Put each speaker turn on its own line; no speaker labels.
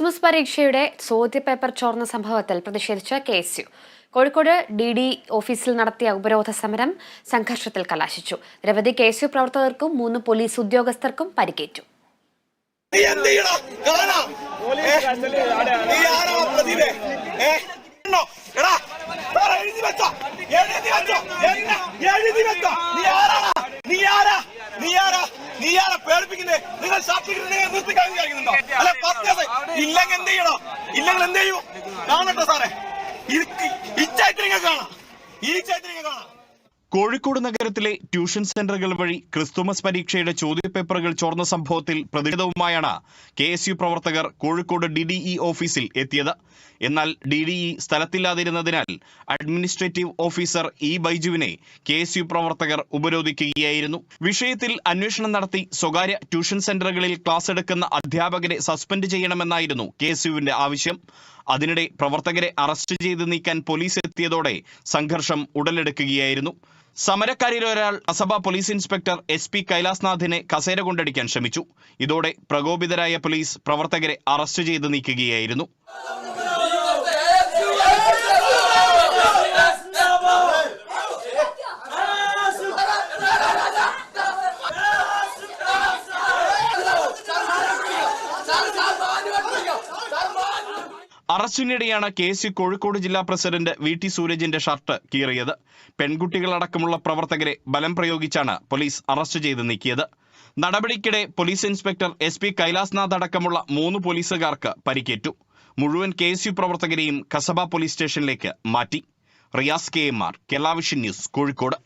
Christmas പരീക്ഷയുടെ ചോദ്യപേപ്പർ ചോർന്ന സംഭവത്തിൽ പ്രതിഷേധിച്ച് KSU കോഴിക്കോട് DD ഓഫീസിൽ നടത്തിയ ഉപരോധ സമരം സംഘർഷത്തിൽ കലാശിച്ചു. നിരവധി KSU പ്രവർത്തകർക്കും 3 പോലീസ് ഉദ്യോഗസ്ഥർക്കും പരിക്കേറ്റു.
കോഴിക്കോട് നഗരത്തിലെ ട്യൂഷൻ സെന്ററുകൾ വഴി ക്രിസ്തുമസ് പരീക്ഷയുടെ ചോദ്യപേപ്പറുകൾ ചോർന്ന സംഭവത്തിൽ പ്രതിഷേധവുമായാണ് KSU പ്രവർത്തകർ കോഴിക്കോട് DDE ഓഫീസിൽ എത്തിയത്. എന്നാൽ DDE സ്ഥലത്തില്ലാതിരുന്നതിനാൽ അഡ്മിനിസ്ട്രേറ്റീവ് ഓഫീസർ ബൈജുവിനെ KSU പ്രവർത്തകർ ഉപരോധിക്കുകയായിരുന്നു. വിഷയത്തിൽ അന്വേഷണം നടത്തി സ്വകാര്യ ട്യൂഷൻ സെന്ററുകളിൽ ക്ലാസ് എടുക്കുന്ന അധ്യാപകരെ സസ്പെൻഡ് ചെയ്യണമെന്നായിരുന്നു KSUവിന്റെ ആവശ്യം. അതിനിടെ പ്രവർത്തകരെ അറസ്റ്റ് ചെയ്ത് നീക്കാൻ പോലീസ് എത്തിയതോടെ സംഘർഷം ഉടലെടുക്കുകയായിരുന്നു. സമരക്കാരിൽ ഒരാൾ അസഭ പോലീസ് ഇൻസ്പെക്ടർ SP കൈലാസ്നാഥിനെ കസേര കൊണ്ടടിക്കാൻ ശ്രമിച്ചു. ഇതോടെ പ്രകോപിതരായ പോലീസ് പ്രവർത്തകരെ അറസ്റ്റ് ചെയ്ത് നീക്കുകയായിരുന്നു. അറസ്റ്റിനിടെയാണ് KSU കോഴിക്കോട് ജില്ലാ പ്രസിഡന്റ് VT സൂരജിന്റെ ഷർട്ട് കീറിയത്. പെൺകുട്ടികളടക്കമുള്ള പ്രവർത്തകരെ ബലം പ്രയോഗിച്ചാണ് പോലീസ് അറസ്റ്റ് ചെയ്ത് നീക്കിയത്. നടപടിക്കിടെ പോലീസ് ഇൻസ്പെക്ടർ SP കൈലാസ്നാഥ് അടക്കമുള്ള 3 പോലീസുകാർക്ക് പരിക്കേറ്റു. മുഴുവൻ KSU പ്രവർത്തകരെയും കസബ പോലീസ് സ്റ്റേഷനിലേക്ക് മാറ്റി. Riyas KMR, Kerala vision news, Kozhikode.